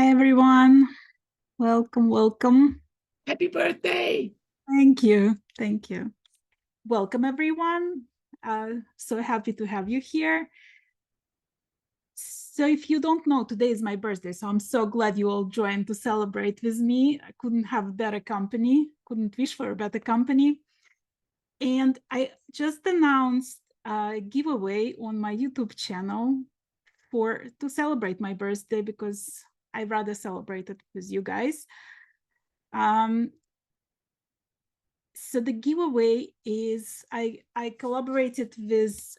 Hi, everyone. Welcome, welcome. Happy birthday. Thank you. Thank you. Welcome, everyone. So happy to have you here. So if you don't know, today is my birthday, so I'm so glad you all joined to celebrate with me. I couldn't have better company, couldn't wish for a better company. And I just announced a giveaway on my YouTube channel to celebrate my birthday because I'd rather celebrate it with you guys. So the giveaway is I collaborated with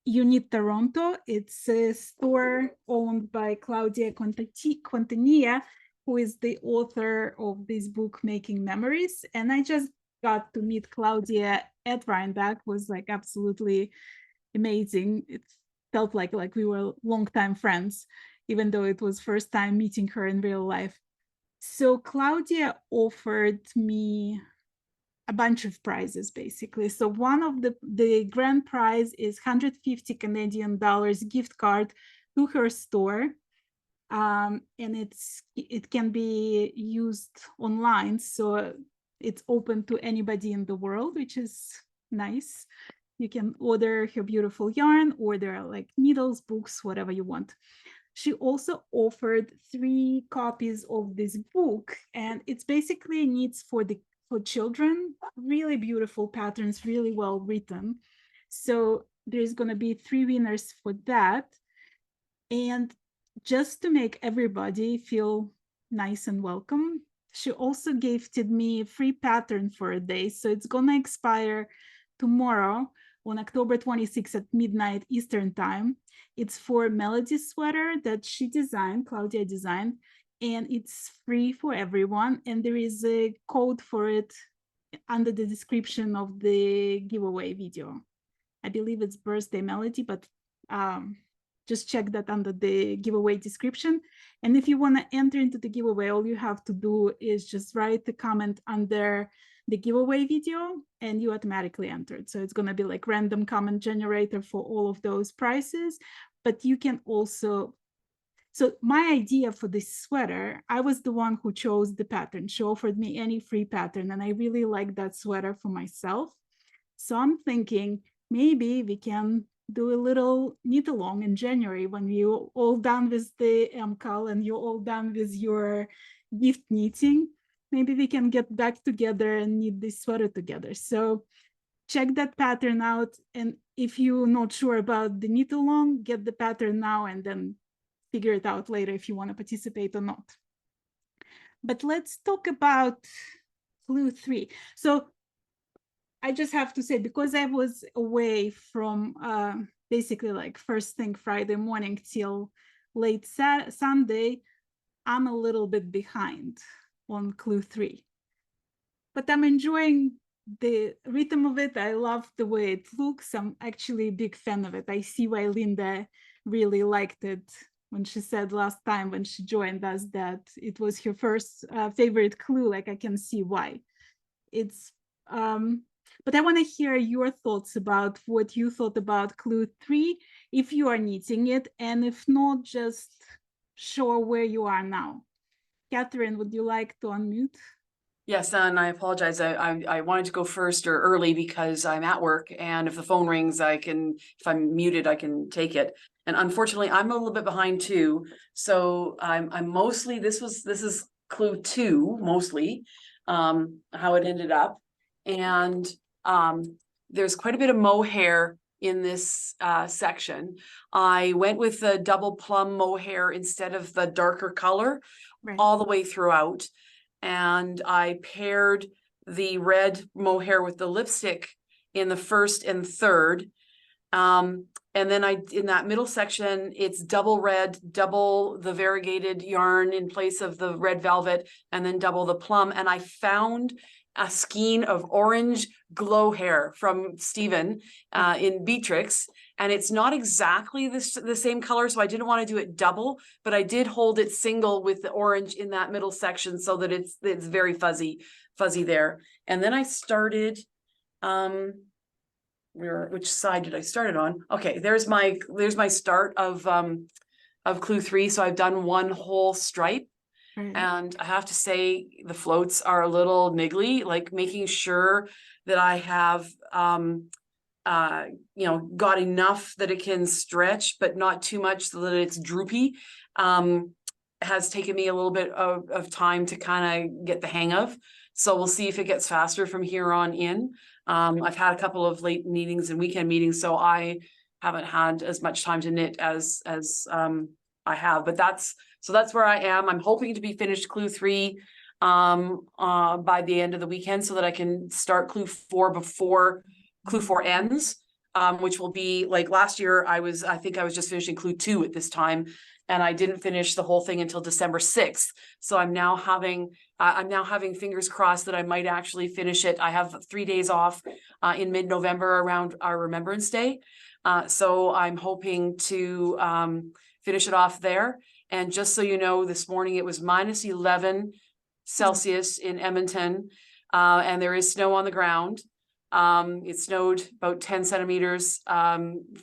Unit Toronto. It's a store owned by Claudia Quintanilla, who is the author of this book, Making Memories. And I just got to meet Claudia at Rhinebeck. Was like absolutely amazing. It felt like we were longtime friends, even though it was first time meeting her in real life. So Claudia offered me a bunch of prizes, basically. So one of the grand prize is 150 Canadian dollars gift card to her store. And it can be used online. So it's open to anybody in the world, which is nice. You can order her beautiful yarn, order like needles, books, whatever you want. She also offered 3 copies of this book, and it's basically needs for children, really beautiful patterns, really well written. So there's going to be 3 winners for that. And just to make everybody feel nice and welcome, she also gifted me a free pattern for a day. So it's going to expire tomorrow on October 26th at midnight Eastern time. It's for Melody sweater that she designed, Claudia designed, and it's free for everyone. And there is a code for it under the description of the giveaway video. I believe it's birthday Melody, but just check that under the giveaway description. And if you want to enter into the giveaway, all you have to do is just write the comment under the giveaway video and you automatically entered. So it's going to be like random comment generator for all of those prices. But you can also, so my idea for this sweater, I was the one who chose the pattern. She offered me any free pattern and I really like that sweater for myself. So I'm thinking maybe we can do a little knit along in January when you're all done with the MKAL and you're all done with your gift knitting. Maybe we can get back together and knit this sweater together. So check that pattern out. And if you're not sure about the knit along, get the pattern now and then figure it out later if you want to participate or not. But let's talk about clue 3. So I just have to say, because I was away from basically like first thing Friday morning till late Sunday, I'm a little bit behind on clue 3. But I'm enjoying the rhythm of it. I love the way it looks. I'm actually a big fan of it. I see why Linda really liked it when she said last time when she joined us that it was her first favorite clue. Like I can see why. It's but I want to hear your thoughts about what you thought about clue 3, if you are knitting it, and if not, just show where you are now. Catherine, would you like to unmute? Yes, and I apologize. I wanted to go first or early because I'm at work, and if the phone rings, if I'm muted, I can take it. And unfortunately, I'm a little bit behind too. So I'm mostly this is clue 2 mostly, how it ended up, and there's quite a bit of mohair in this section. I went with the double plum mohair instead of the darker color all the way throughout. And I paired the red mohair with the lipstick in the first and third. And then in that middle section, it's double red, double the variegated yarn in place of the red velvet, and then double the plum. And I found a skein of orange glow hair from Stephen in Beatrix. And it's not exactly the same color, so I didn't want to do it double, but I did hold it single with the orange in that middle section so that it's very fuzzy there. And then I started, which side did I start it on? Okay, there's my start of of clue 3. So I've done one whole stripe. Right. And I have to say the floats are a little niggly, like making sure that I have, you know, got enough that it can stretch, but not too much so that it's droopy. Has taken me a little bit of time to kind of get the hang of. So we'll see if it gets faster from here on in. I've had a couple of late meetings and weekend meetings, so I haven't had as much time to knit as I have, but that's where I am. I'm hoping to be finished clue 3 by the end of the weekend so that I can start clue 4 before clue 4 ends, which will be like last year. I think I was just finishing clue 2 at this time, and I didn't finish the whole thing until December 6th. So I'm now having fingers crossed that I might actually finish it. I have 3 days off in mid-November around our Remembrance Day. So I'm hoping to finish it off there. And just so you know, this morning it was -11 Celsius in Edmonton, and there is snow on the ground. It snowed about 10 centimeters,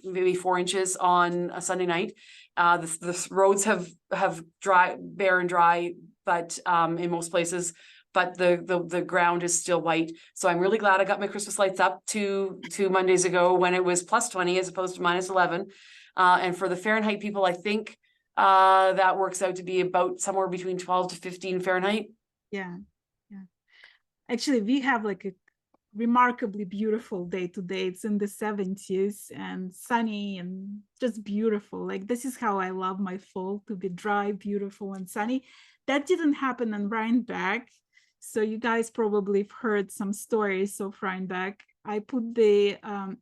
maybe 4 inches on a Sunday night. The roads have bare and dry, but in most places, but the ground is still white. So I'm really glad I got my Christmas lights up 2 Mondays ago when it was +20 as opposed to -11. And for the Fahrenheit people, I think that works out to be about somewhere between 12 to 15 Fahrenheit. Yeah. Actually, we have like a remarkably beautiful day today. It's in the 70s and sunny and just beautiful. Like, this is how I love my fall, to be dry, beautiful, and sunny. That didn't happen in Rhinebeck. So you guys probably have heard some stories of Rhinebeck. I put the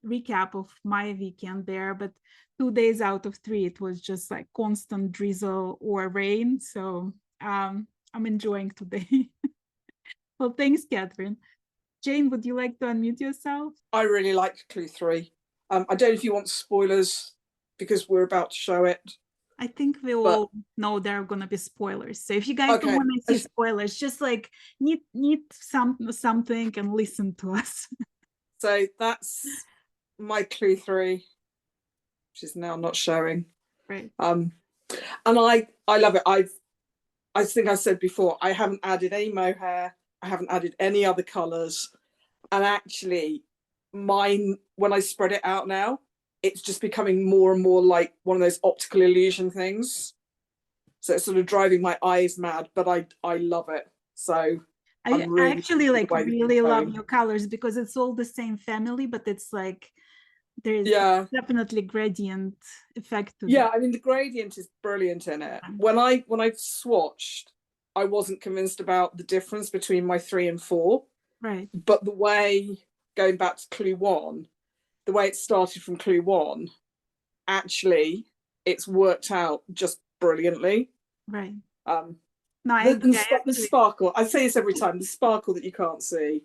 recap of my weekend there, but 2 days out of 3, it was just like constant drizzle or rain. So I'm enjoying today. Well, thanks, Catherine. Jane, would you like to unmute yourself? I really like clue 3. I don't know if you want spoilers because we're about to show it. I think we all know there are going to be spoilers. So if you guys don't want to see spoilers, just like need something and listen to us. So that's my clue 3, which is now not showing. Right. And I love it. I think I said before, I haven't added any mohair. I haven't added any other colors. And actually, mine, when I spread it out now, it's just becoming more and more like one of those optical illusion things. So it's sort of driving my eyes mad, but I love it. So I actually like really love your colors because it's all the same family, but it's like there's definitely gradient effect to I mean, the gradient is brilliant in it. When I swatched, I wasn't convinced about the difference between my 3 and 4. Right. But the way, going back to clue 1, the way it started from clue 1, actually it's worked out just brilliantly. Right. No, the sparkle, I say this every time, the sparkle that you can't see.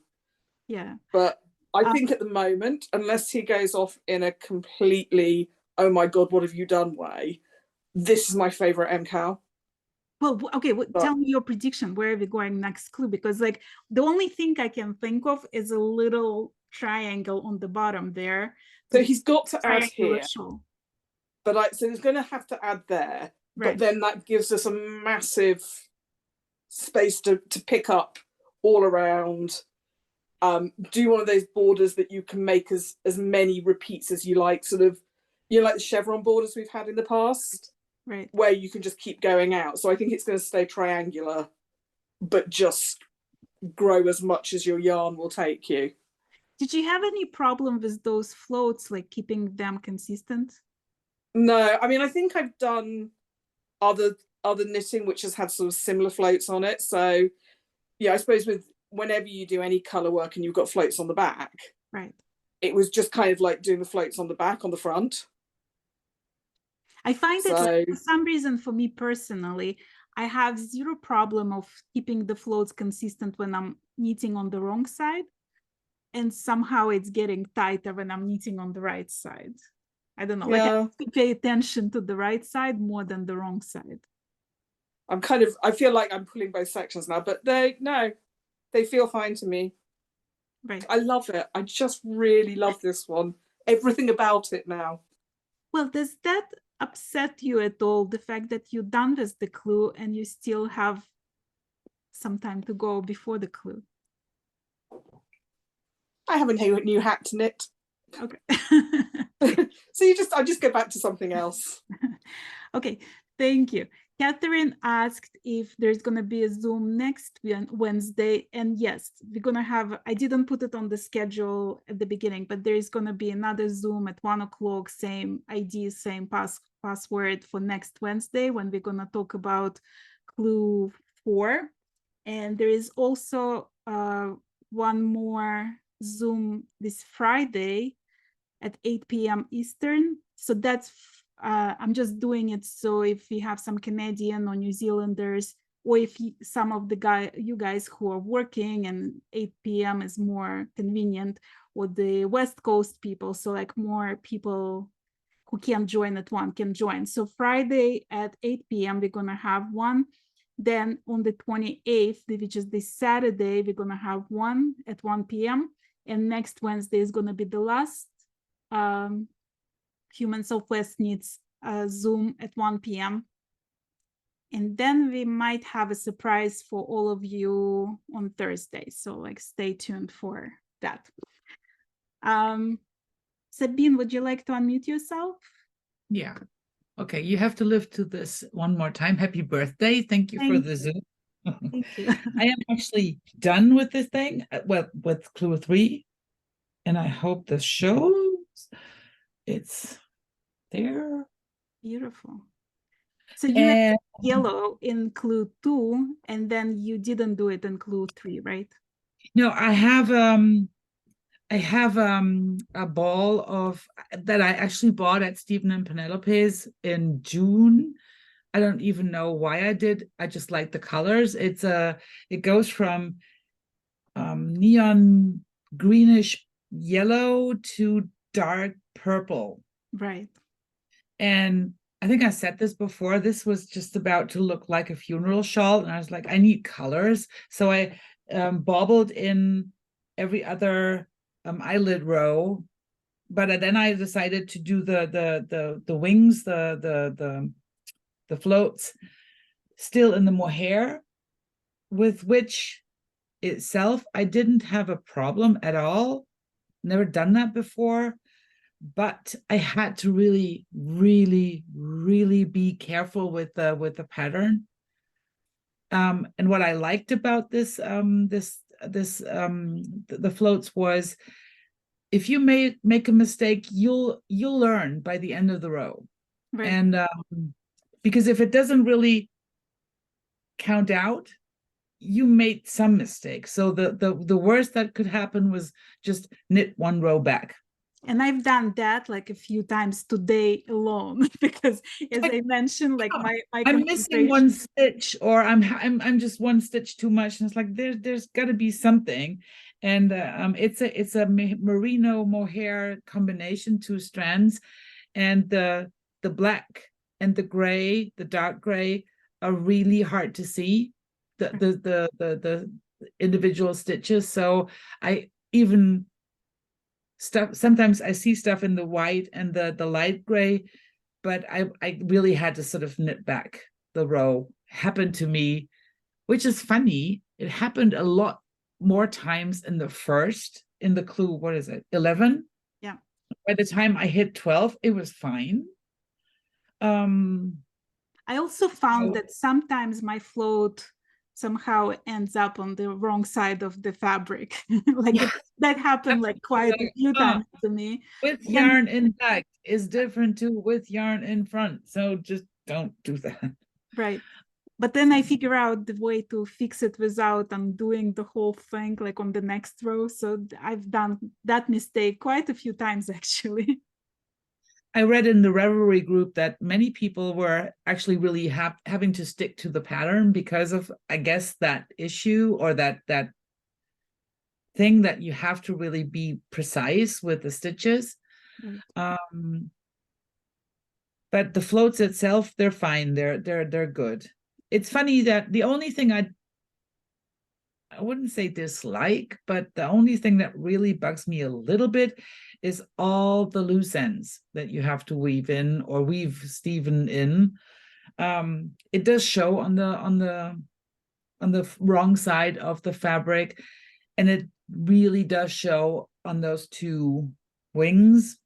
Yeah. But I think at the moment, unless he goes off in a completely, oh my God, what have you done way, this is my favorite MKAL. Well, okay, tell me your prediction. Where are we going next clue? Because like the only thing I can think of is a little triangle on the bottom there. So he's got to add here. Show. But so he's going to have to add there. Right. But then that gives us a massive space to pick up all around. Do one of those borders that you can make as many repeats as you like, sort of, you know, like the chevron borders we've had in the past. Right. Where you can just keep going out. So I think it's going to stay triangular, but just grow as much as your yarn will take you. Did you have any problem with those floats, like keeping them consistent? No, I mean, I think I've done other knitting which has had sort of similar floats on it. So yeah, I suppose whenever you do any color work and you've got floats on the back, right, it was just kind of like doing the floats on the back, on the front. I find that like, for some reason, for me personally, I have zero problem of keeping the floats consistent when I'm knitting on the wrong side. And somehow it's getting tighter when I'm knitting on the right side. I don't know, like I have to pay attention to the right side more than the wrong side. I feel like I'm pulling both sections now, but they feel fine to me. Right. I love it. I just really love this one. Everything about it now. Well, does that upset you at all, the fact that you're done with the clue and you still have some time to go before the clue? I have a new hat to knit. Okay. So I just go back to something else. Okay, thank you. Catherine asked if there's going to be a Zoom next Wednesday. And yes, we're going to have, I didn't put it on the schedule at the beginning, but there is going to be another Zoom at 1 o'clock, same ID, same password for next Wednesday, when we're going to talk about clue 4. And there is also one more Zoom this Friday at 8 p.m. Eastern. So that's, I'm just doing it so if we have some Canadian or New Zealanders, or if some of you guys who are working and 8 p.m. is more convenient, or the West Coast people, so like more people who can't join at 1 can join. So Friday at 8 p.m. we're gonna have one. Then on the 28th, which is this Saturday, we're gonna have one at 1 p.m. And next Wednesday is gonna be the last Humans of Westknits Zoom at 1 p.m. And then we might have a surprise for all of you on Thursday. So like stay tuned for that. Sabine, would you like to unmute yourself? Yeah. Okay, you have to live to this one more time. Happy birthday. Thank you for the Zoom. Thank you. I am actually done with this thing, well, with clue 3. And I hope this shows. It's there. Beautiful. So you had yellow in clue 2, and then you didn't do it in clue 3, right? No, I have a ball of that I actually bought at Stephen and Penelope's in June. I don't even know why I did. I just like the colors. It goes from neon greenish yellow to dark purple. Right. And I think I said this before, this was just about to look like a funeral shawl. And I was like, I need colors. So I bobbled in every other eyelid row. But then I decided to do the wings, the floats, still in the mohair, with which itself I didn't have a problem at all. Never done that before. But I had to really, really, really be careful with the pattern. And what I liked about the floats was, if you make a mistake, you'll learn by the end of the row. Right. And because if it doesn't really count out, you made some mistakes. So the worst that could happen was just knit one row back. And I've done that like a few times today alone, because as I mentioned, like my I'm missing one stitch, or I'm just one stitch too much, and it's like there's got to be something. And it's a merino mohair combination, 2 strands, and the black and the gray, the dark gray, are really hard to see the individual stitches. So I even sometimes I see stuff in the white and the light gray, but I really had to sort of knit back the row. Happened to me, which is funny. It happened a lot more times in the clue, what is it, 11? Yeah. By the time I hit 12, it was fine. I also found that sometimes my float somehow ends up on the wrong side of the fabric. Like that happened like quite a few times to me. With yarn in back is different to with yarn in front. So just don't do that. Right. But then I figure out the way to fix it without undoing the whole thing, like on the next row. So I've done that mistake quite a few times, actually. I read in the Revelry group that many people were actually really having to stick to the pattern because of, I guess, that issue, or that thing that you have to really be precise with the stitches. Right. But the floats itself, they're fine. They're good. It's funny that the only thing I wouldn't say dislike, but the only thing that really bugs me a little bit is all the loose ends that you have to weave in or weave Stephen in. It does show on the wrong side of the fabric, and it really does show on those two wings.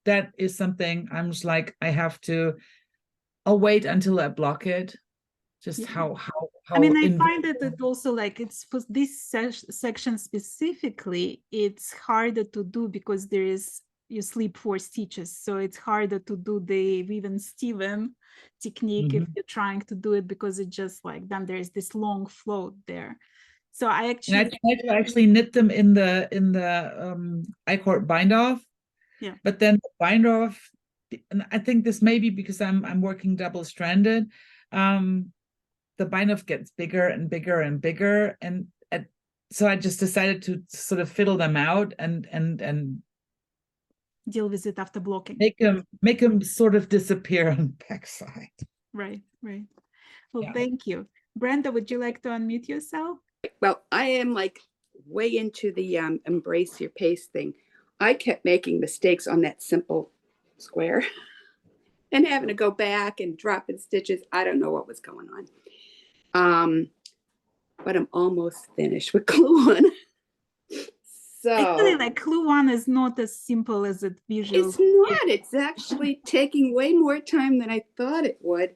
That is something I'm just like, I'll wait until I block it. Just Yeah. how I mean, I in- find that it also like it's for this section specifically, it's harder to do because you slip 4 stitches. So it's harder to do the weave and Steven technique if you're trying to do it because it just like, then there's this long float there. So I and I actually, tried to actually knit them in the I-cord bind off. Yeah. But then the bind off, and I think this may be because I'm working double stranded. The bind off gets bigger and bigger and bigger, and so I just decided to sort of fiddle them out and deal with it after blocking. make them sort of disappear on the backside. Right, right. Well, Yeah. thank you. Brenda, would you like to unmute yourself? Well, I am like way into the embrace your pace thing. I kept making mistakes on that simple square and having to go back and drop in stitches. I don't know what was going on. But I'm almost finished with clue 1. So Actually, like clue 1 is not as simple as it visually. it's not. It's actually taking way more time than I thought it would.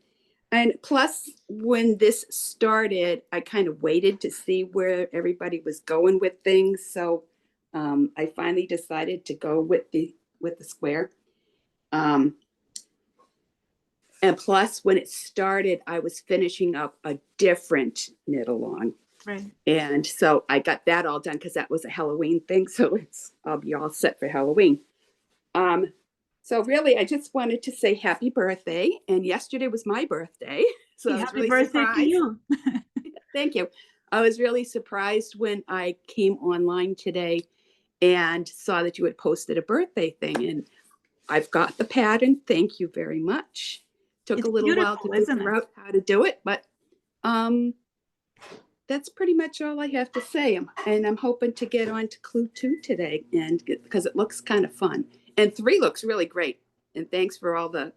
And plus, when this started, I kind of waited to see where everybody was going with things. So I finally decided to go with the square. And plus, when it started, I was finishing up a different knit along. Right. And so I got that all done because that was a Halloween thing. So I'll be all set for Halloween. So really, I just wanted to say happy birthday. And yesterday was my birthday. So I was Happy really birthday surprised. to you. Thank you. I was really surprised when I came online today and saw that you had posted a birthday thing. And I've got the pattern. Thank you very much. Took It's a little while to beautiful, isn't figure it? out how to do it, but that's pretty much all I have to say. And I'm hoping to get on to clue 2 today, and because it looks kind of fun. And 3 looks really great. And thanks for all the,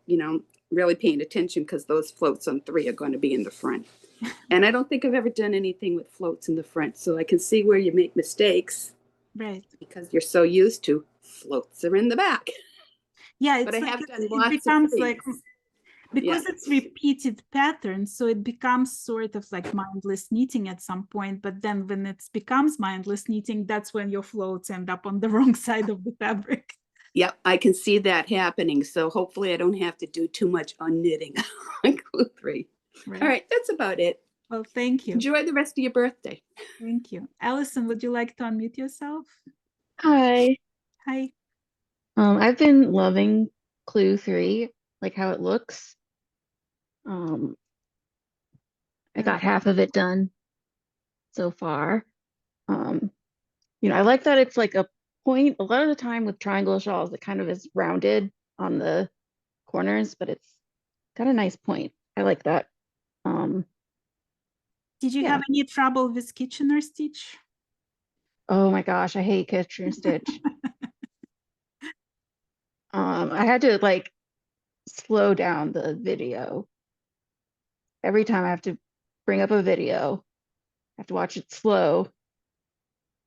really paying attention, because those floats on 3 are going to be in the front. And I don't think I've ever done anything with floats in the front, so I can see where you make mistakes. Right. Because you're so used to floats are in the back. Yeah, But it's I like have done it lots becomes of like things. because Yeah. it's repeated patterns, so it becomes sort of like mindless knitting at some point. But then when it becomes mindless knitting, that's when your floats end up on the wrong side of the fabric. Yep, I can see that happening. So hopefully I don't have to do too much unknitting on clue 3. Right. All right, that's about it. Well, thank you. Enjoy the rest of your birthday. Thank you. Allison, would you like to unmute yourself? Hi. Hi. I've been loving Clue 3, like how it looks. I got half of it done so far. I like that it's like a point. A lot of the time with triangle shawls, it kind of is rounded on the corners, but it's got a nice point. I like that. Did you Yeah. have any trouble with Kitchener stitch? Oh my gosh, I hate Kitchener stitch. I had to like slow down the video. Every time I have to bring up a video, I have to watch it slow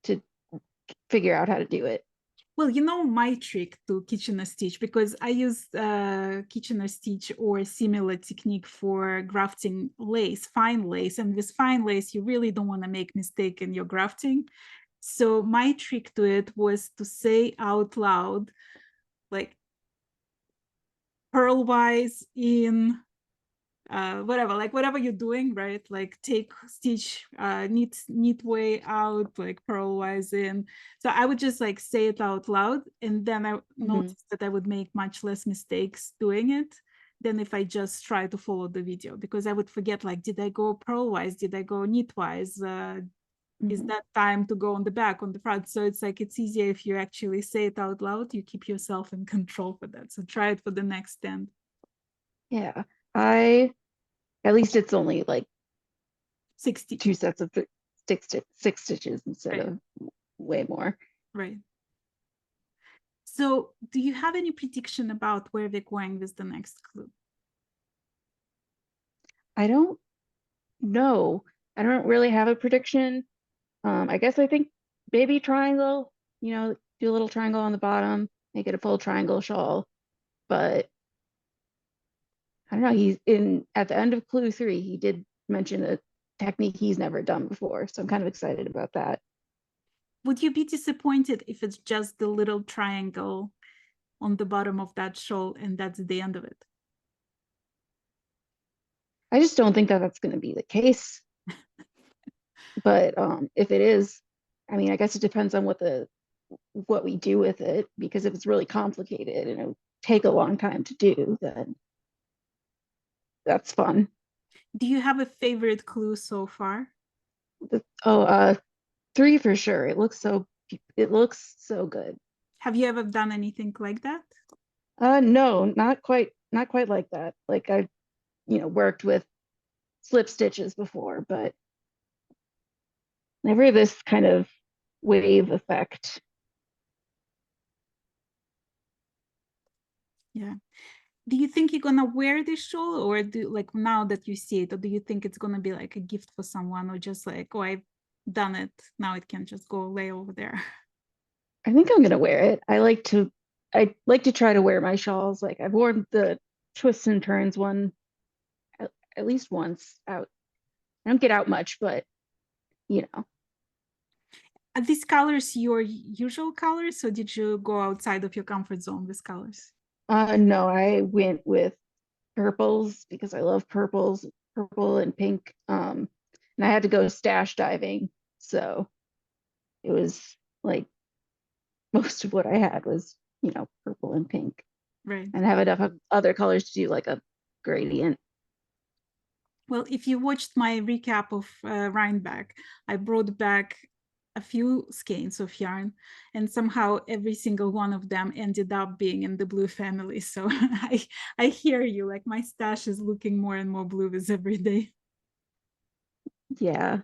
to figure out how to do it. Well, my trick to Kitchener stitch, because I use Kitchener stitch or similar technique for grafting lace, fine lace. And with fine lace, you really don't want to make mistake in your grafting. So my trick to it was to say out loud, like purlwise in whatever you're doing, right? Like take stitch, knit way out, like purlwise in. So I would just like say it out loud, and then I noticed that I would make much less mistakes doing it than if I just try to follow the video, because I would forget, like, did I go purlwise? Did I go knitwise? Is that time to go on the back, on the front? So it's like, it's easier if you actually say it out loud, you keep yourself in control for that. So try it for the next end. Yeah, at least it's only like 60. 2 sets of six stitches instead Right. of way more. Right. So do you have any prediction about where we're going with the next clue? I don't know. I don't really have a prediction. I guess I think baby triangle, you know, do a little triangle on the bottom, make it a full triangle shawl. But I don't know, he's in at the end of clue 3, he did mention a technique he's never done before. So I'm kind of excited about that. Would you be disappointed if it's just the little triangle on the bottom of that shawl and that's the end of it? I just don't think that that's going to be the case. But if it is, I mean, I guess it depends on what we do with it, because if it's really complicated and it would take a long time to do, then that's fun. Do you have a favorite clue so far? Oh, 3 for sure. It looks so good. Have you ever done anything like that? No, not quite like that. Like I've, worked with slip stitches before, but never this kind of wave effect. Yeah. Do you think you're gonna wear this shawl, or do like now that you see it, or do you think it's gonna be like a gift for someone, or just like, oh, I've done it, now it can just go lay over there? I think I'm gonna wear it. I like to try to wear my shawls. Like I've worn the twists and turns one at least once out. I don't get out much, but Are these colors your usual colors, or did you go outside of your comfort zone with colors? no, I went with purples because I love purple and pink. And I had to go stash diving, so it was like most of what I had was, purple and pink, Right. and have enough of other colors to do like a gradient. Well, if you watched my recap of Rhinebeck, I brought back a few skeins of yarn, and somehow every single one of them ended up being in the blue family. So I hear you, like my stash is looking more and more blue with every day. Yeah.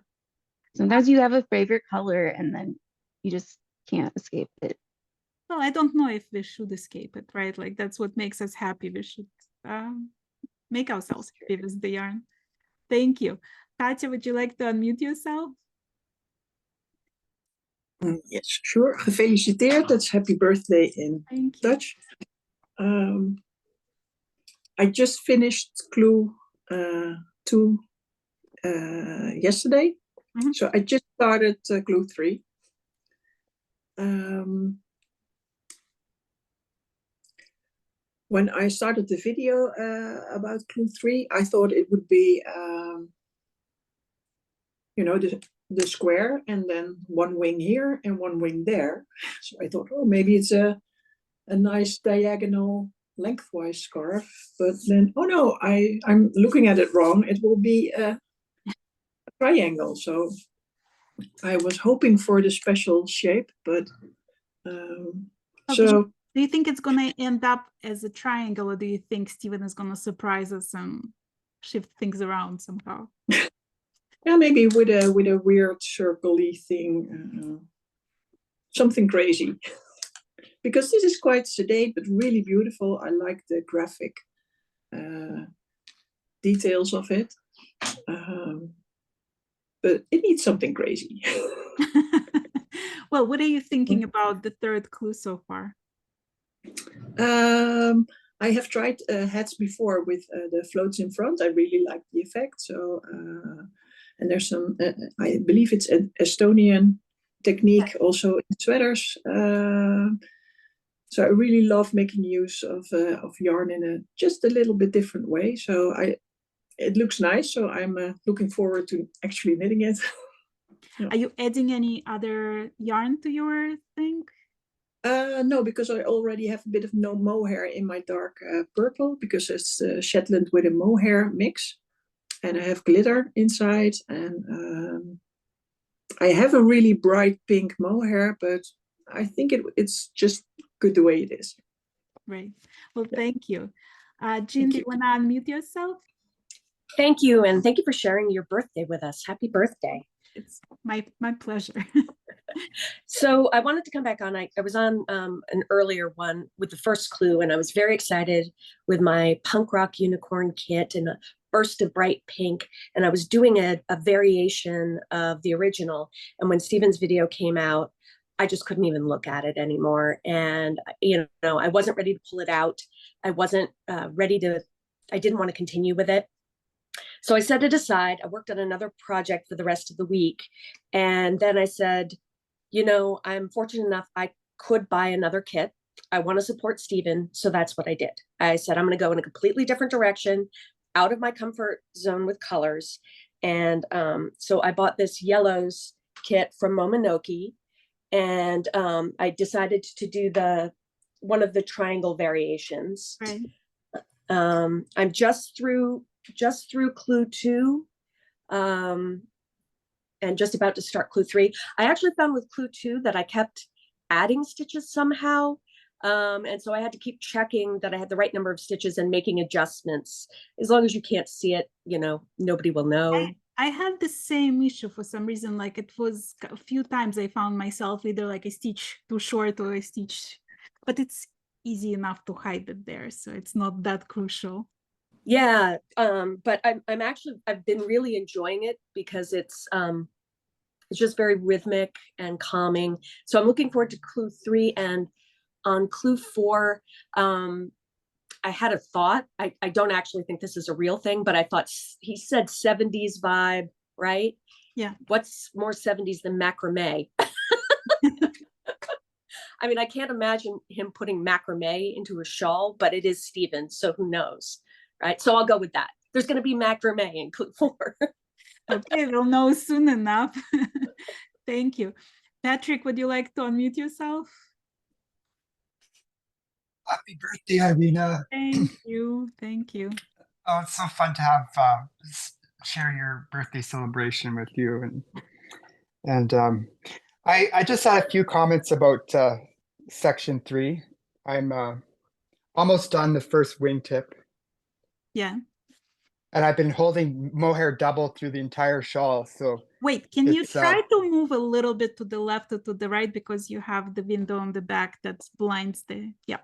Sometimes you have a favorite color and then you just can't escape it. Well, I don't know if we should escape it, right? Like that's what makes us happy. We should make ourselves happy with the yarn. Thank you. Katja, would you like to unmute yourself? Yes, sure. Gefeliciteerd. That's happy birthday in Thank you. Dutch. I just finished clue 2 yesterday. Mhm. So I just started clue 3. When I started the video about clue 3, I thought it would be, the square and then one wing here and one wing there. So I thought, oh, maybe it's a nice diagonal lengthwise scarf. But then, oh no, I'm looking at it wrong. It will be a triangle. So I was hoping for the special shape, but so. Do you think it's going to end up as a triangle, or do you think Stephen is going to surprise us and shift things around somehow? Yeah, maybe with a weird circle-y thing, something crazy. Because this is quite sedate, but really beautiful. I like the graphic details of it. But it needs something crazy. Well, what are you thinking about the third clue so far? I have tried hats before with the floats in front. I really like the effect. So, and there's some, I believe it's an Estonian technique also in sweaters. So I really love making use of yarn in just a little bit different way. So it looks nice. So I'm looking forward to actually knitting it. Yeah. Are you adding any other yarn to your thing? No, because I already have a bit of no mohair in my dark purple, because it's Shetland with a mohair mix, and I have glitter inside, and I have a really bright pink mohair, but I think it's just good the way it is. Right. Well, thank you. Jean, do you want to unmute yourself? Thank you, and thank you for sharing your birthday with us. Happy birthday. It's my pleasure. So I wanted to come back on. I was on an earlier one with the first clue, and I was very excited with my punk rock unicorn kit and a burst of bright pink. And I was doing a variation of the original. And when Steven's video came out, I just couldn't even look at it anymore. And, you know, I wasn't ready to pull it out. I wasn't ready to, I didn't want to continue with it. So I set it aside. I worked on another project for the rest of the week. And then I said, you know, I'm fortunate enough I could buy another kit. I want to support Steven. So that's what I did. I said, I'm going to go in a completely different direction, out of my comfort zone with colors. And so I bought this yellows kit from Momonoki. And I decided to do one of the triangle variations. Right. I'm just through clue 2. And just about to start clue 3. I actually found with clue 2 that I kept adding stitches somehow. And so I had to keep checking that I had the right number of stitches and making adjustments. As long as you can't see it, you know, nobody will know. I had the same issue for some reason. Like it was a few times I found myself either like a stitch too short or a stitch, but it's easy enough to hide it there. So it's not that crucial. Yeah, but I've been really enjoying it because it's just very rhythmic and calming. So I'm looking forward to clue 3, and on clue 4, I had a thought. I don't actually think this is a real thing, but I thought he said 70s vibe, right? Yeah. What's more 70s than macrame? I mean, I can't imagine him putting macrame into a shawl, but it is Steven, so who knows? Right, so I'll go with that. There's going to be macrame in clue 4. Okay, we'll know soon enough. Thank you. Patrick, would you like to unmute yourself? Happy birthday, Irina. Thank you. Thank you. Oh, it's so fun to have share your birthday celebration with you. And I just had a few comments about section 3. I'm almost done the first wingtip. Yeah. And I've been holding mohair double through the entire shawl. So wait, can you try to move a little bit to the left or to the right, because you have the window on the back that blinds the, yeah,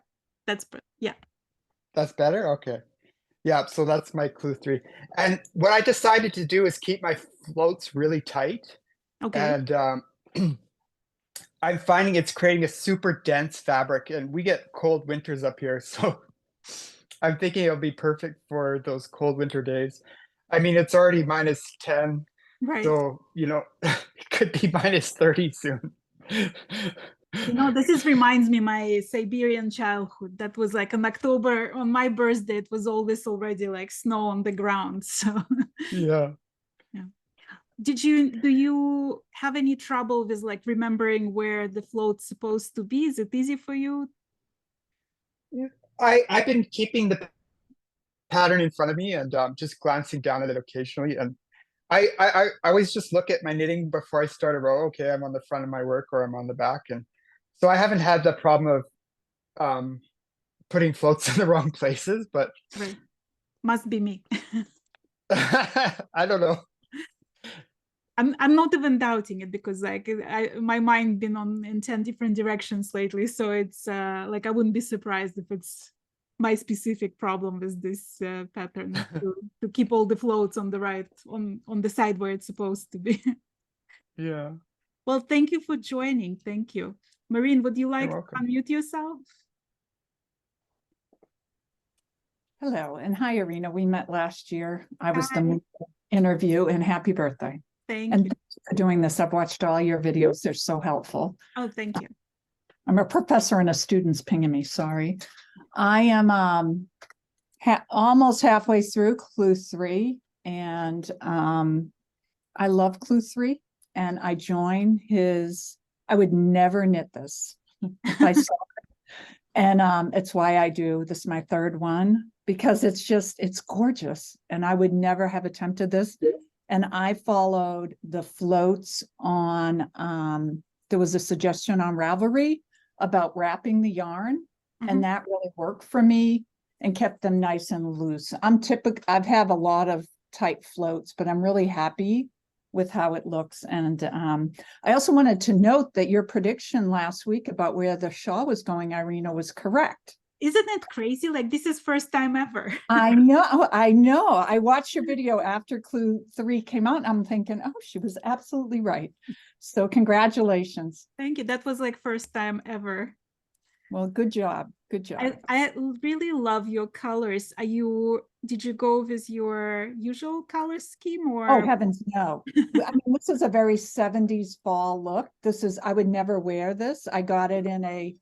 that's better. Okay. Yeah, so that's my clue 3. And what I decided to do is keep my floats really tight. Okay. And I'm finding it's creating a super dense fabric, and we get cold winters up here. So I'm thinking it'll be perfect for those cold winter days. I mean, it's already -10. Right. So, you know, it could be -30 soon. You know, this reminds me my Siberian childhood. That was like in October on my birthday. It was always already like snow on the ground. So yeah. Yeah. Do you have any trouble with like remembering where the float's supposed to be? Is it easy for you? Yeah. I've been keeping the pattern in front of me and just glancing down at it occasionally. And I always just look at my knitting before I start a row. Okay, I'm on the front of my work or I'm on the back. And so I haven't had the problem of putting floats in the wrong places, but right. Must be me. I don't know. I'm not even doubting it, because like my mind been in 10 different directions lately. So it's like I wouldn't be surprised if it's my specific problem with this pattern to keep all the floats on the right, on the side where it's supposed to be. Yeah. Well, thank you for joining. Thank you. Maureen, would you like to unmute yourself? Hello, and hi, Irina. We met last year. I was the interview, and happy birthday. Thank you. For doing this. I've watched all your videos. They're so helpful. Oh, thank you. I'm a professor and a student's pinging me. Sorry. I am almost halfway through clue 3, and I love clue 3, and I join his. I would never knit this if I saw it. And it's why I do this, my third one, because it's gorgeous, and I would never have attempted this. And I followed the floats on, there was a suggestion on Ravelry about wrapping the yarn, and that really worked for me and kept them nice and loose. I've had a lot of tight floats, but I'm really happy with how it looks. And I also wanted to note that your prediction last week about where the shawl was going, Irina, was correct. Isn't it crazy? Like, this is first time ever. I know. I watched your video after Clue 3 came out, and I'm thinking, oh, she was absolutely right. So congratulations. Thank you. That was like first time ever. Well, good job. Good job. I really love your colors. Did you go with your usual color scheme, or? Oh, heavens, no. I mean, this is a very 70s fall look. I would never wear this. I got it in a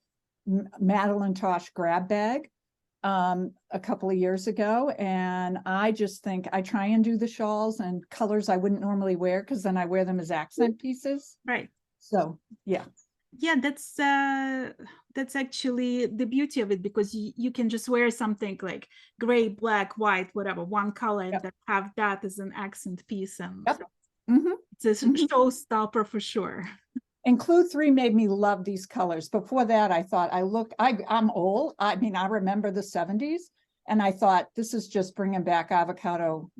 Madeline Tosh grab bag a couple of years ago. And I just think I try and do the shawls and colors I wouldn't normally wear, because then I wear them as accent pieces. Right. So, yeah. Yeah, that's actually the beauty of it, because you can just wear something like gray, black, white, whatever, one color, and then have that as an accent piece. And it's a showstopper for sure. And Clue 3 made me love these colors. Before that, I thought I'm old. I mean, I remember the 70s, and I thought this is just bringing back avocado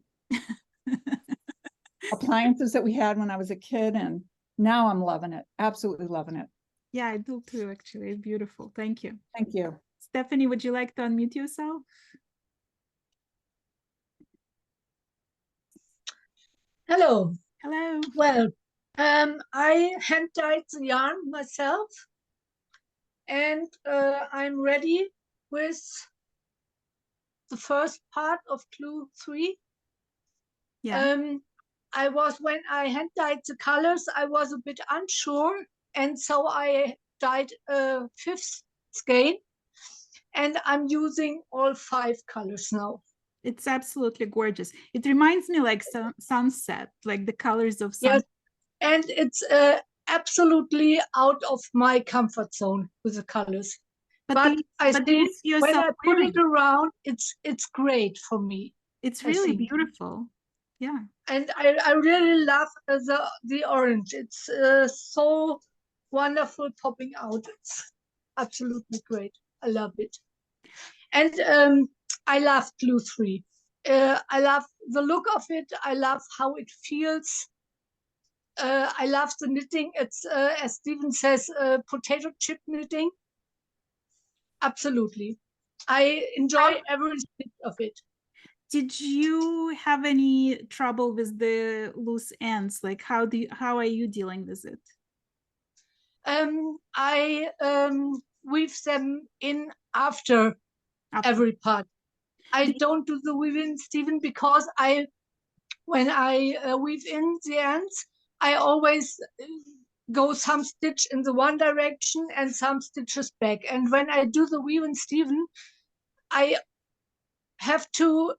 appliances that we had when I was a kid. And now I'm loving it. Absolutely loving it. Yeah, I do too, actually. Beautiful. Thank you. Thank you. Stephanie, would you like to unmute yourself? Hello. Hello. Well, I hand dyed the yarn myself, and I'm ready with the first part of Clue 3. Yeah. When I hand dyed the colors, I was a bit unsure, and so I dyed a 5th skein, and I'm using all 5 colors now. It's absolutely gorgeous. It reminds me like sunset, like the colors of sunset. Yes, and it's absolutely out of my comfort zone with the colors. But I think when I put it around, it's great for me. It's really beautiful. Yeah. And I really love the orange. It's so wonderful popping out. It's absolutely great. I love it. And I love Clue 3. I love the look of it. I love how it feels. I love the knitting. It's, as Stephen says, potato chip knitting. Absolutely. I enjoy every bit of it. Did you have any trouble with the loose ends? Like, how are you dealing with it? I weave them in after every part. I don't do the weaving, Stephen, because when I weave in the ends, I always go some stitch in the one direction and some stitches back. And when I do the weaving, Stephen, I have to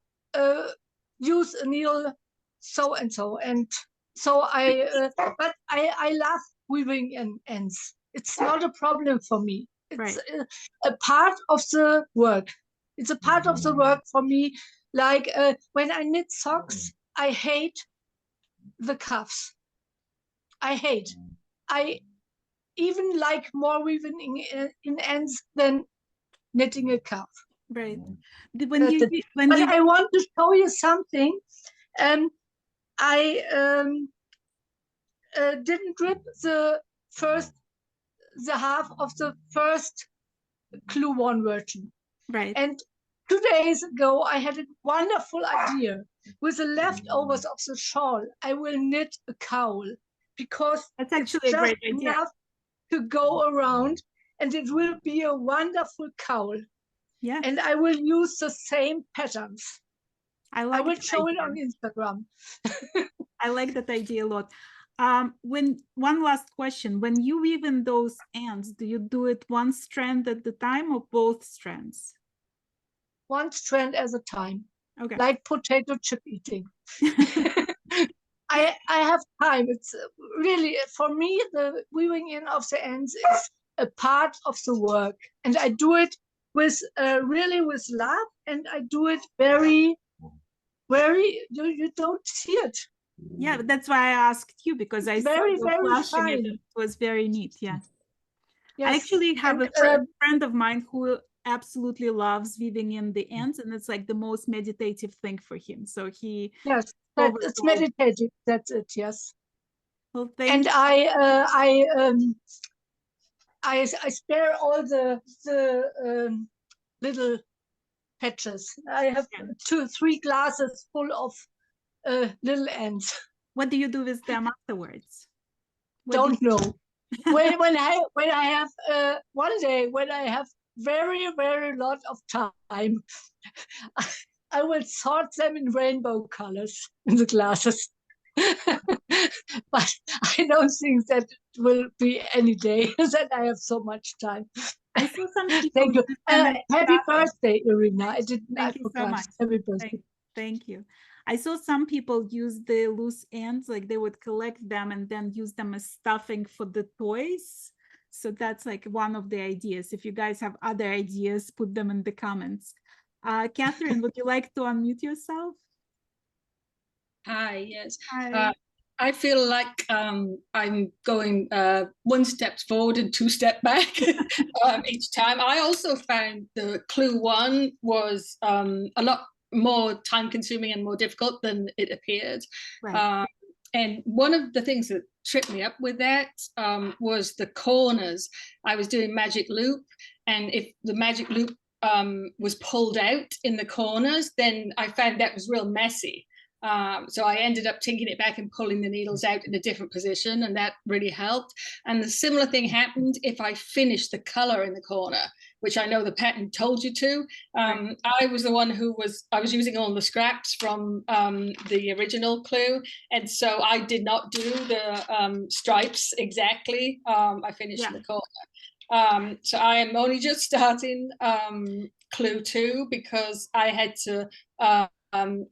use a needle so and so. And so but I love weaving in ends. It's not a problem for me. It's a part of the work. It's a part of the work for me. Like when I knit socks, I hate the cuffs. I even like more weaving in ends than knitting a cuff. Right. But I want to show you something. I didn't rip the half of the first Clue 1 version. Right. And 2 days ago, I had a wonderful idea. With the leftovers of the shawl, I will knit a cowl, because that's actually a great idea. Enough to go around, and it will be a wonderful cowl. Yeah. And I will use the same patterns. I will show it on Instagram. I like that idea a lot. One last question: when you weave in those ends, do you do it one strand at the time or both strands? One strand at a time. Okay. Like potato chip eating. I have time. It's really, for me, the weaving in of the ends is a part of the work, and I do it with really with love, and I do it very, very. You don't see it. Yeah, that's why I asked you, because I saw you flashing it. It was very neat. Yeah. Yes. I actually have a friend of mine who absolutely loves weaving in the ends, and it's like the most meditative thing for him. So he it's meditative. That's it. Yes. Well, And I spare all the little patches. I have 2-3 glasses full of little ends. What do you do with them afterwards? Don't know. when I have one day when I have very lot of time, I will sort them in rainbow colors in the glasses. But I don't think that will be any day that I have so much time. I saw some people. Thank you. Happy birthday, Irina. Thank you so much. Happy birthday. Thank you. I saw some people use the loose ends, like they would collect them and then use them as stuffing for the toys. So that's like one of the ideas. If you guys have other ideas, put them in the comments. Catherine, would you like to unmute yourself? Hi, yes. Hi. I feel like I'm going 1 step forward and 2 steps back each time. I also found the clue 1 was a lot more time consuming and more difficult than it appeared. Right. And one of the things that tripped me up with that was the corners. I was doing magic loop, and if the magic loop was pulled out in the corners, then I found that was real messy. So I ended up taking it back and pulling the needles out in a different position, and that really helped. And the similar thing happened if I finished the color in the corner, which I know the pattern told you to. I was the one I was using all the scraps from the original clue, and so I did not do the stripes exactly. I finished in the corner. So I am only just starting clue 2 because I had to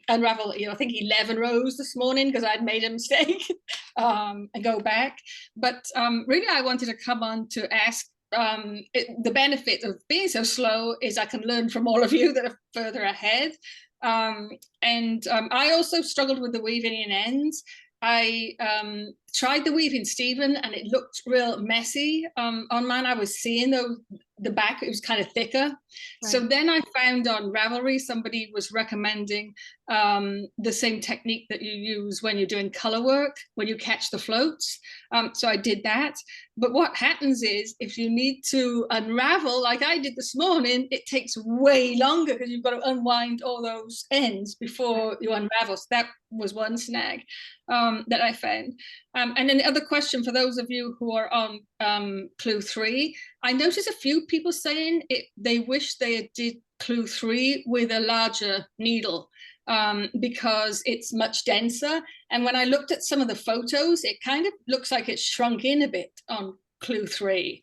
unravel, I think 11 rows this morning because I'd made a mistake and go back. But really, I wanted to come on to ask, the benefit of being so slow is I can learn from all of you that are further ahead. And I also struggled with the weaving in ends. I tried the weaving Stephen, and it looked real messy on mine. I was seeing the back, it was kind of thicker. Right. So then I found on Ravelry, somebody was recommending the same technique that you use when you're doing color work, when you catch the floats. So I did that. But what happens is if you need to unravel, like I did this morning, it takes way longer because you've got to unwind all those ends before you unravel. So that was one snag that I found. And then the other question for those of you who are on clue 3, I noticed a few people saying they wish they had did clue 3 with a larger needle because it's much denser. And when I looked at some of the photos, it kind of looks like it's shrunk in a bit on clue 3.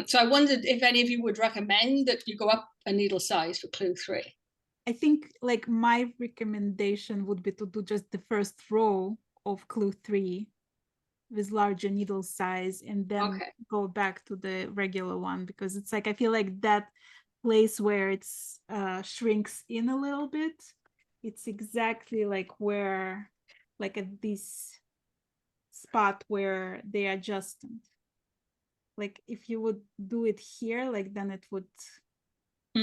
So I wondered if any of you would recommend that you go up a needle size for clue 3. I think like my recommendation would be to do just the first row of clue 3 with larger needle size and then go back to the regular one, because it's like I feel like that place where it's shrinks in a little bit, it's exactly like where, like at this spot where they adjusted. Like if you would do it here, like then it would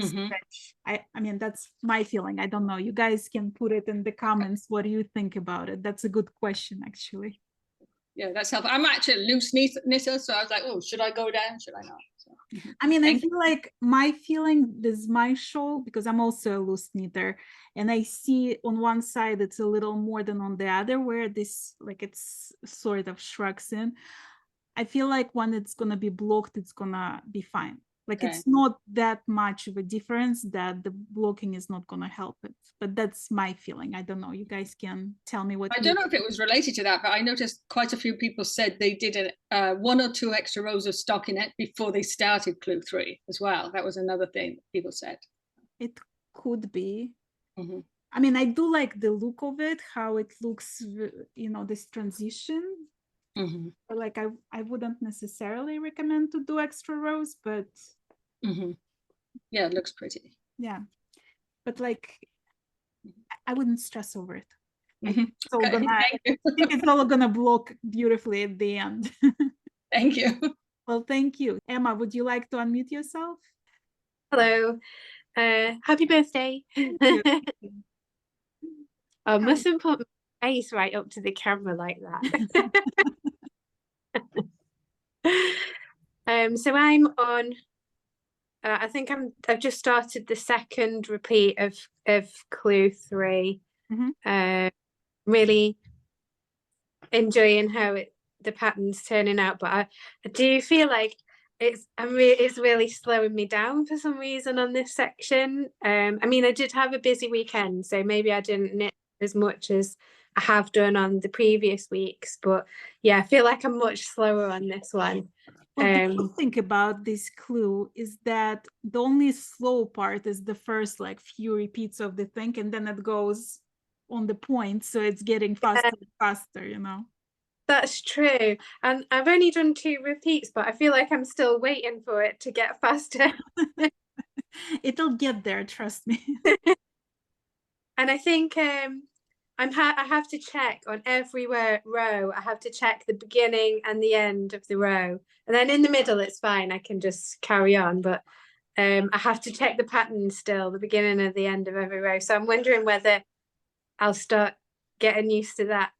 stretch. I mean, that's my feeling. I don't know. You guys can put it in the comments. What do you think about it? That's a good question, actually. Yeah, that's helpful. I'm actually a loose knitter, so I was like, oh, should I go down? Should I not? So, I mean, I feel like my feeling is my shawl, because I'm also a loose knitter, and I see on one side it's a little more than on the other, where this, like, it's sort of shrugs in. I feel like when it's gonna be blocked, it's gonna be fine. Like it's not that much of a difference that the blocking is not gonna help it. But that's my feeling. I don't know. You guys can tell me what. I don't know if it was related to that, but I noticed quite a few people said they did 1 or 2 extra rows of stockinette before they started clue 3 as well. That was another thing people said. It could be. I mean, I do like the look of it, how it looks, you know, this transition. But like I wouldn't necessarily recommend to do extra rows, but yeah, it looks pretty. Yeah, but like I wouldn't stress over it. I think it's all gonna block beautifully at the end. Thank you. Well, thank you. Emma, would you like to unmute yourself? Hello. Happy birthday. I mustn't put my face right up to the camera like that. So I'm on. I think I've just started the second repeat of clue 3. Really enjoying how the pattern's turning out, but I do feel like it's really slowing me down for some reason on this section. I mean, I did have a busy weekend, so maybe I didn't knit as much as I have done on the previous weeks, but yeah, I feel like I'm much slower on this one. Well, the cool thing about this clue is that the only slow part is the first like few repeats of the thing, and then it goes on the point, so it's getting faster and faster, you know. That's true. And I've only done 2 repeats, but I feel like I'm still waiting for it to get faster. It'll get there, trust me. And I think I have to check on every row. I have to check the beginning and the end of the row. And then in the middle, it's fine. I can just carry on. But I have to check the pattern still, the beginning and the end of every row. So I'm wondering whether I'll start getting used to that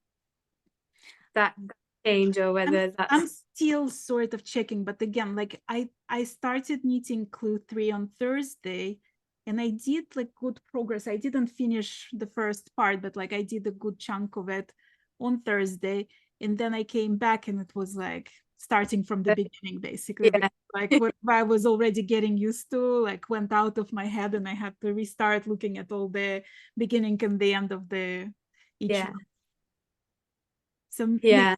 change, or whether I'm still sort of checking. But again, like I started knitting clue 3 on Thursday, and I did like good progress. I didn't finish the first part, but like I did a good chunk of it on Thursday. And then I came back and it was like starting from the beginning, basically. Yeah. Like what I was already getting used to, like went out of my head, and I had to restart looking at all the beginning and the end of each one. So yeah,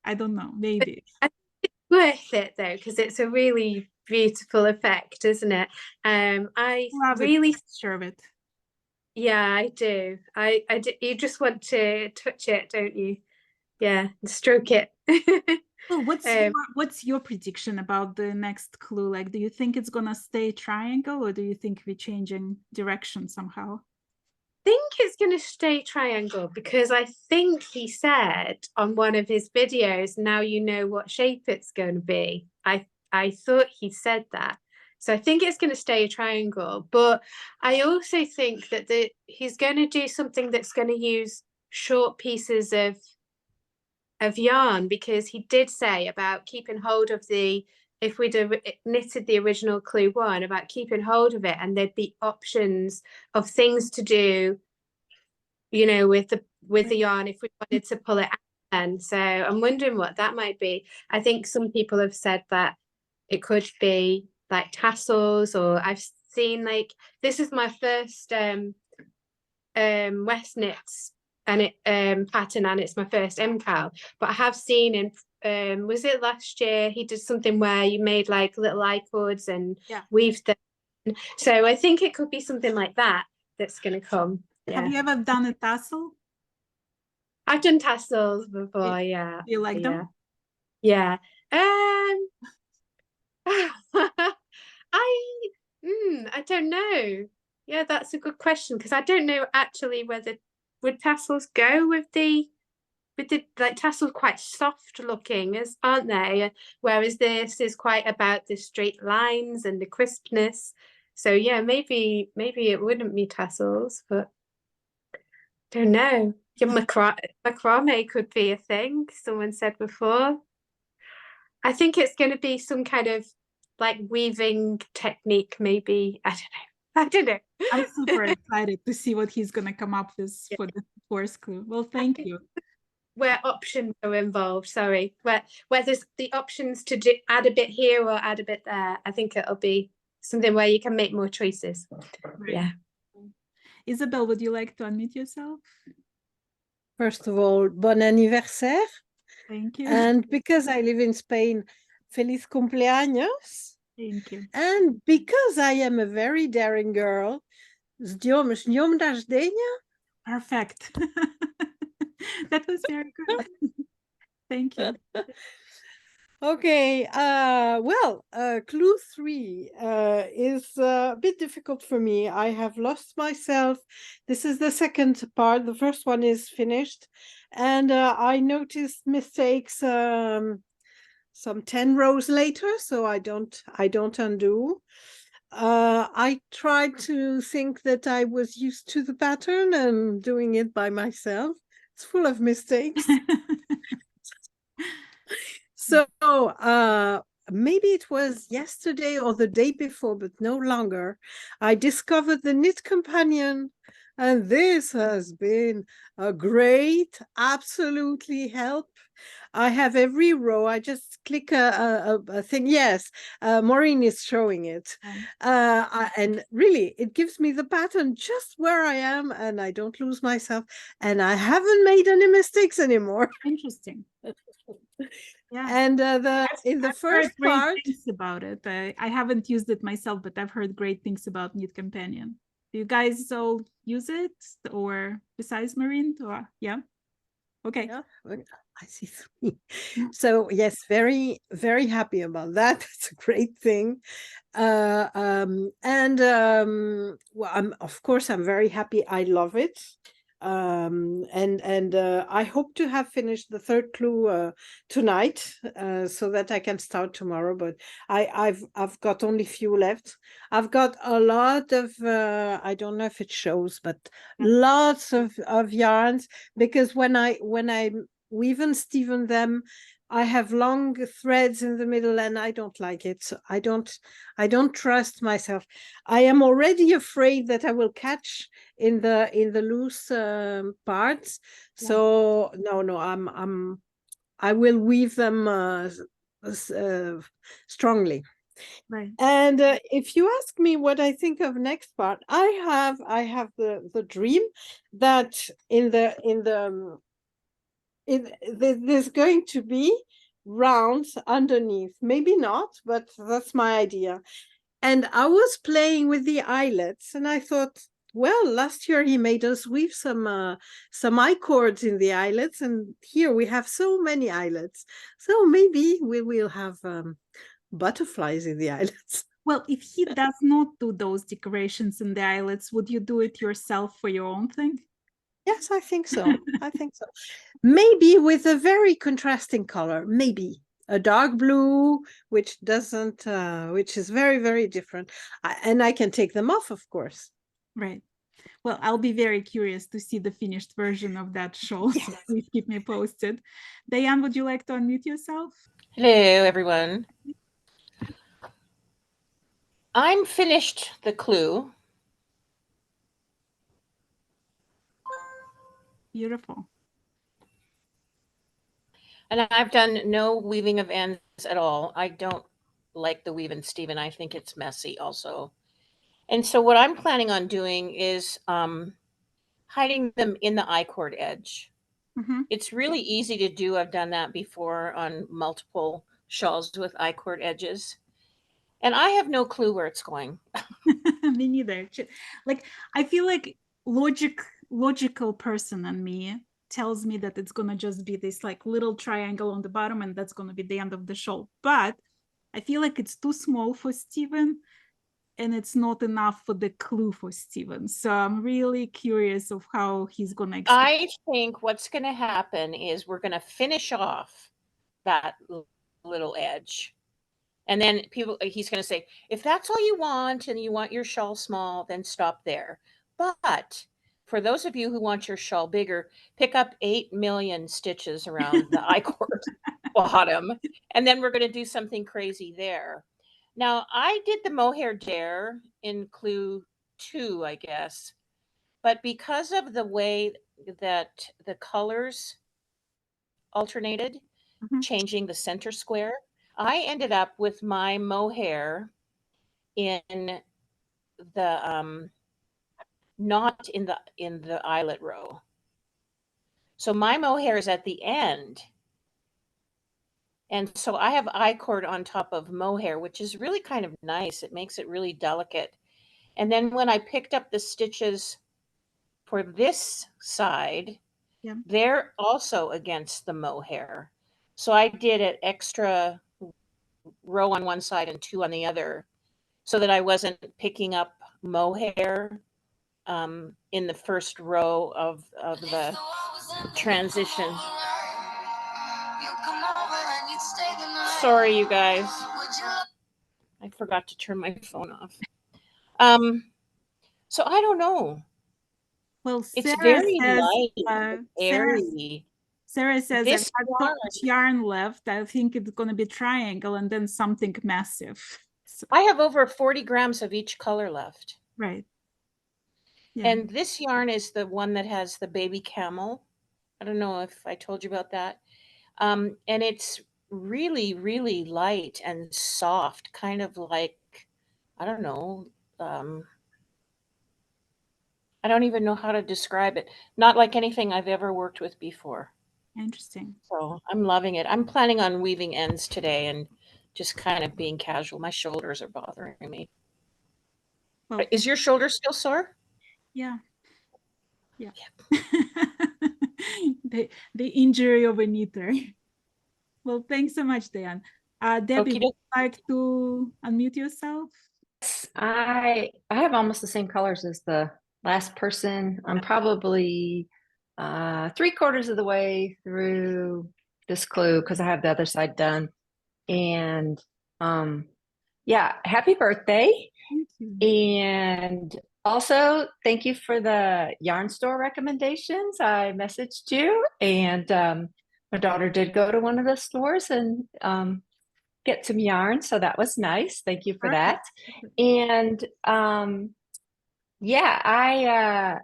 I don't know, maybe. I think it's worth it though, because it's a really beautiful effect, isn't it? I really sure of it. Yeah, I do. I do. You just want to touch it, don't you? Yeah, and stroke it. Well, what's your prediction about the next clue? Like, do you think it's gonna stay triangle, or do you think we're changing direction somehow? I think it's going to stay triangle, because I think he said on one of his videos, now you know what shape it's going to be. I thought he said that. So I think it's going to stay a triangle, but I also think that he's going to do something that's going to use short pieces of yarn, because he did say about keeping hold of if we'd knitted the original clue 1, about keeping hold of it, and there'd be options of things to do, you know, with the yarn if we wanted to pull it out. And so I'm wondering what that might be. I think some people have said that it could be like tassels, or I've seen, like, this is my first Westknits and it pattern, and it's my first MKAL, but I have seen in was it last year, he did something where you made like little I-cords and weaved them. So I think it could be something like that that's going to come. Have you ever done a tassel? I've done tassels before. Yeah. You like them? Yeah. I don't know. Yeah, that's a good question, because I don't know actually whether would tassels go with the like, tassels quite soft looking, aren't they? Whereas this is quite about the straight lines and the crispness. So yeah, maybe it wouldn't be tassels, but don't know. Yeah, macrame could be a thing, someone said before. I think it's going to be some kind of like weaving technique, maybe. I don't know. I'm super excited to see what he's going to come up with for the fourth clue. Well, thank you. Where options are involved, sorry. Where there's the options to add a bit here or add a bit there. I think it'll be something where you can make more choices. Right. Yeah. Isabel, would you like to unmute yourself? First of all, bon anniversaire. Thank you. And because I live in Spain, feliz cumpleaños. Thank you. And because I am a very daring girl, z dniom rождения. Perfect. That was very good. Thank you. Okay, clue 3 is a bit difficult for me. I have lost myself. This is the second part. The first one is finished, and I noticed mistakes some 10 rows later, so I don't undo. I tried to think that I was used to the pattern and doing it by myself. It's full of mistakes. So maybe it was yesterday or the day before, but no longer, I discovered the Knit Companion. And this has been a great, absolutely help. I have every row. I just click a thing. Yes, Maureen is showing it. And really, it gives me the pattern just where I am, and I don't lose myself. And I haven't made any mistakes anymore. Interesting. Yeah. And in the I've first heard great part, things about it. I haven't used it myself, but I've heard great things about Knit Companion. Do you guys all use it, or besides Marine? Or yeah, okay. yeah, I see three. So yes, very, very happy about that. It's a great thing. Well, of course, I'm very happy. I love it. I hope to have finished the third clue tonight, so that I can start tomorrow. But I've got only few left. I've got a lot of I don't know if it shows, but lots of yarns, because when I weave and steven them, I have long threads in the middle, and I don't like it. So I don't trust myself. I am already afraid that I will catch in the loose parts. So no, I will weave them strongly. Right. And if you ask me what I think of next part, I have the dream that there's going to be rounds underneath. Maybe not, but that's my idea. And I was playing with the eyelets, and I thought, well, last year he made us weave some eye cords in the eyelets, and here we have so many eyelets. So maybe we will have butterflies in the eyelets. Well, if he does not do those decorations in the eyelets, would you do it yourself for your own thing? Yes, I think so. I think so. Maybe with a very contrasting color, maybe a dark blue, which doesn't, which is very, very different. And I can take them off, of course. Right. Well, I'll be very curious to see the finished version of that shawl. Yes. So please keep me posted. Diane, would you like to unmute yourself? Hello, everyone. I'm finished the clue. Beautiful. And I've done no weaving of ends at all. I don't like the weave and Steven. I think it's messy also. And so what I'm planning on doing is hiding them in the I-cord edge. Mm-hmm. It's really easy to do. I've done that before on multiple shawls with I-cord edges. And I have no clue where it's going. Me neither. Like, I feel like logical person in me tells me that it's gonna just be this like little triangle on the bottom, and that's gonna be the end of the shawl. But I feel like it's too small for Steven, and it's not enough for the clue for Steven. So I'm really curious of how he's gonna explain. I think what's gonna happen is we're gonna finish off that little edge. And then he's going to say, if that's all you want and you want your shawl small, then stop there. But for those of you who want your shawl bigger, pick up 8 million stitches around the I-cord bottom. And then we're going to do something crazy there. Now, I did the mohair dare in clue 2, I guess. But because of the way that the colors alternated, changing the center square, I ended up with my mohair in the not in the eyelet row. So my mohair is at the end. And so I have I-cord on top of mohair, which is really kind of nice. It makes it really delicate. And then when I picked up the stitches for this side, they're also against the mohair. So I did an extra row on one side and 2 on the other, so that I wasn't picking up mohair in the first row of the transition. Sorry, you guys. I forgot to turn my phone off. So I don't know. Well, it's Sarah very says, light, airy. Sarah says, This I've got so much yarn left. I think it's going to be triangle and then something massive. So, I have over 40 grams of each color left. right. Yeah. And this yarn is the one that has the baby camel. I don't know if I told you about that. And it's really, really light and soft, kind of like, I don't know. I don't even know how to describe it. Not like anything I've ever worked with before. Interesting. So I'm loving it. I'm planning on weaving ends today and just kind of being casual. My shoulders are bothering me. Well, is your shoulder still sore? Yeah. Yeah. the injury of a knitter. Well, thanks so much, Dan. Debbie, would you like to unmute yourself? I have almost the same colors as the last person. I'm probably 3/4 of the way through this clue because I have the other side done. And yeah, happy birthday. Thank you. And also thank you for the yarn store recommendations. I messaged you, and my daughter did go to one of the stores and get some yarn, so that was nice. Thank you for that. And yeah,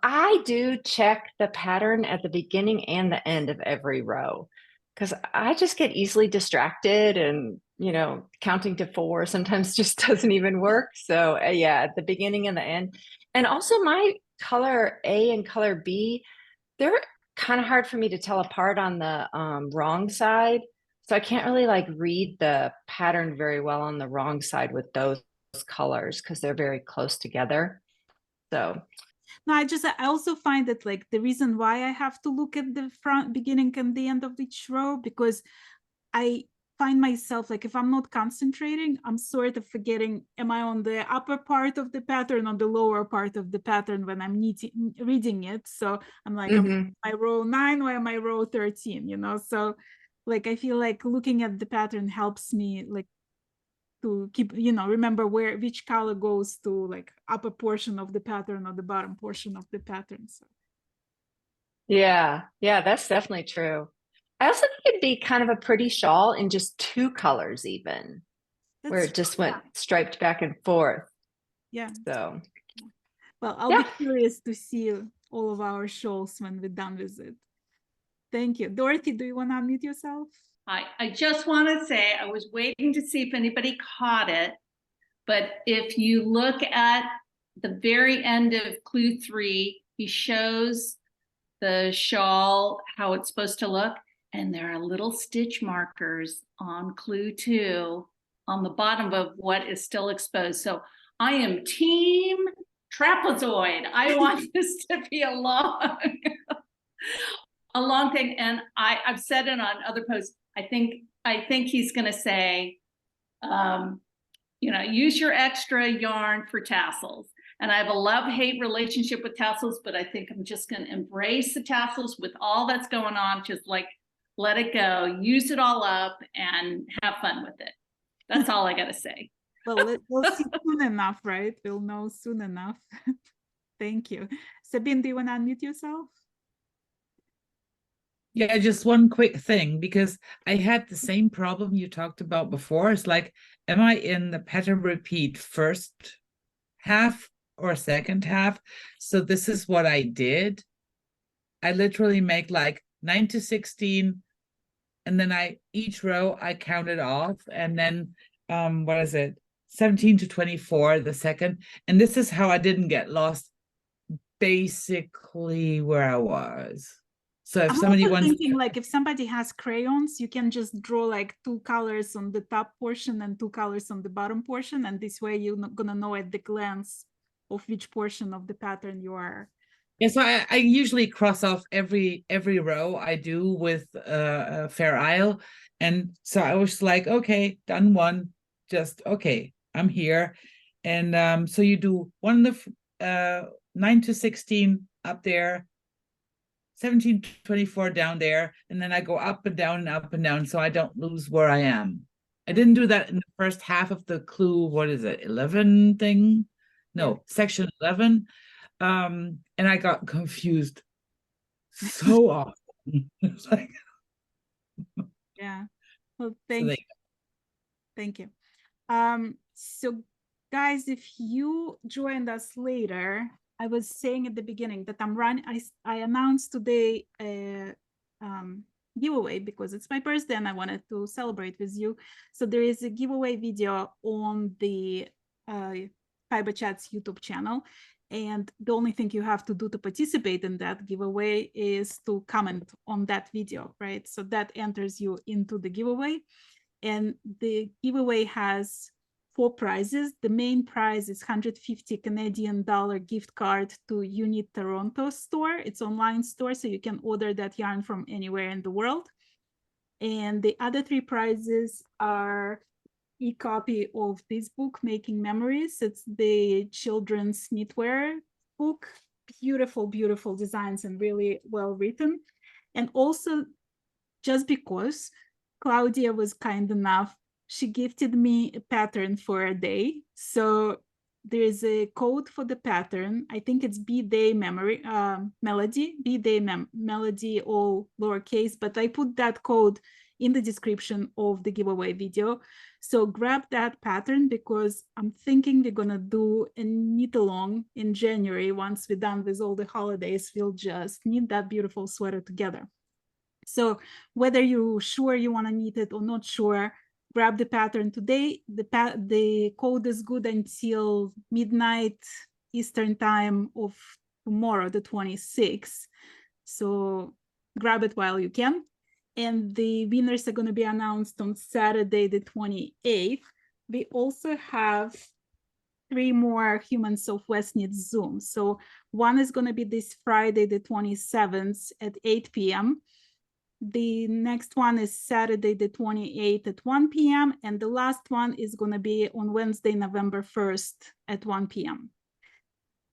I do check the pattern at the beginning and the end of every row, because I just get easily distracted, and counting to 4 sometimes just doesn't even work. So yeah, at the beginning and the end. And also my color A and color B, they're kind of hard for me to tell apart on the wrong side. So I can't really like read the pattern very well on the wrong side with those colors because they're very close together. So no, I also find that like the reason why I have to look at the front, beginning and the end of each row, because I find myself like, if I'm not concentrating, I'm sort of forgetting, am I on the upper part of the pattern or the lower part of the pattern when I'm reading it? So I'm like, am I row 9 or am I row 13, So like, I feel like looking at the pattern helps me like to keep, remember which color goes to like upper portion of the pattern or the bottom portion of the pattern. So yeah, that's definitely true. I also think it'd be kind of a pretty shawl in just 2 colors even, where it just went striped back and forth. Yeah. So well, I'll be curious to see all of our shawls when we're done with it. Thank you. Dorothy, do you want to unmute yourself? I just want to say, I was waiting to see if anybody caught it, but if you look at the very end of clue 3, he shows the shawl, how it's supposed to look, and there are little stitch markers on clue 2 on the bottom of what is still exposed. So I am team trapezoid. I want this to be a long thing. And I've said it on other posts. I think he's going to say, use your extra yarn for tassels. And I have a love-hate relationship with tassels, but I think I'm just going to embrace the tassels with all that's going on. Just like, let it go, use it all up and have fun with it. That's all I got to say. Well, we'll see soon enough, right? We'll know soon enough. Thank you. Sabine, do you want to unmute yourself? Yeah, just one quick thing, because I had the same problem you talked about before. It's like, am I in the pattern repeat first half or second half? So this is what I did. I literally make like 9 to 16, and then each row I counted off, and then what is it, 17 to 24 the second. And this is how I didn't get lost, basically where I was. So if somebody wants, thinking like, if somebody has crayons, you can just draw like 2 colors on the top portion and 2 colors on the bottom portion, and this way you're not gonna know at the glance of which portion of the pattern you are. yeah, so I usually cross off every row I do with Fair Isle, and so I was like, okay, done one, just okay, I'm here. And so you do 9 to 16 up there, 17 to 24 down there, and then I go up and down so I don't lose where I am. I didn't do that in the first half of the clue, what is it, 11 thing? No, section 11. And I got confused so often. It's like, Yeah. Well, so thank they, you. Thank you. So guys, if you joined us later, I was saying at the beginning that I'm running, I announced today a giveaway because it's my birthday and I wanted to celebrate with you. So there is a giveaway video on the Fiberchats YouTube channel. And the only thing you have to do to participate in that giveaway is to comment on that video, right? So that enters you into the giveaway. And the giveaway has 4 prizes. The main prize is $150 Canadian gift card to Unit Toronto store. It's online store, so you can order that yarn from anywhere in the world. And the other 3 prizes are e-copy of this book, Making Memories. It's the children's knitwear book. Beautiful, beautiful designs and really well written. And also, just because Claudia was kind enough, she gifted me a pattern for a day. So there's a code for the pattern. I think it's B-Day Melody, B-Day Melody, all lowercase, but I put that code in the description of the giveaway video. So grab that pattern because I'm thinking we're gonna do a knit along in January. Once we're done with all the holidays, we'll just knit that beautiful sweater together. So whether you're sure you want to knit it or not sure, grab the pattern today. The code is good until midnight Eastern time of tomorrow, the 26th. So grab it while you can. And the winners are going to be announced on Saturday, the 28th. We also have 3 more Humans of Westknits Zooms. So one is going to be this Friday, the 27th at 8 p.m. The next one is Saturday, the 28th at 1 p.m. And the last one is going to be on Wednesday, November 1st at 1 p.m.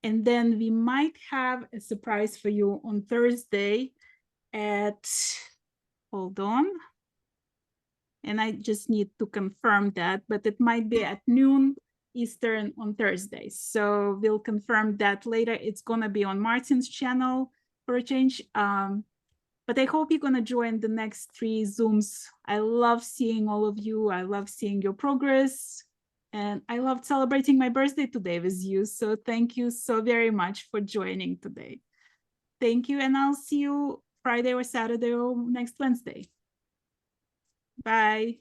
And then we might have a surprise for you on Thursday at, hold on. And I just need to confirm that, but it might be at noon Eastern on Thursday. So we'll confirm that later. It's going to be on Martin's channel for a change. But I hope you're going to join the next 3 Zooms. I love seeing all of you. I love seeing your progress. And I loved celebrating my birthday today with you. So thank you so very much for joining today. Thank you. And I'll see you Friday or Saturday or next Wednesday. Bye.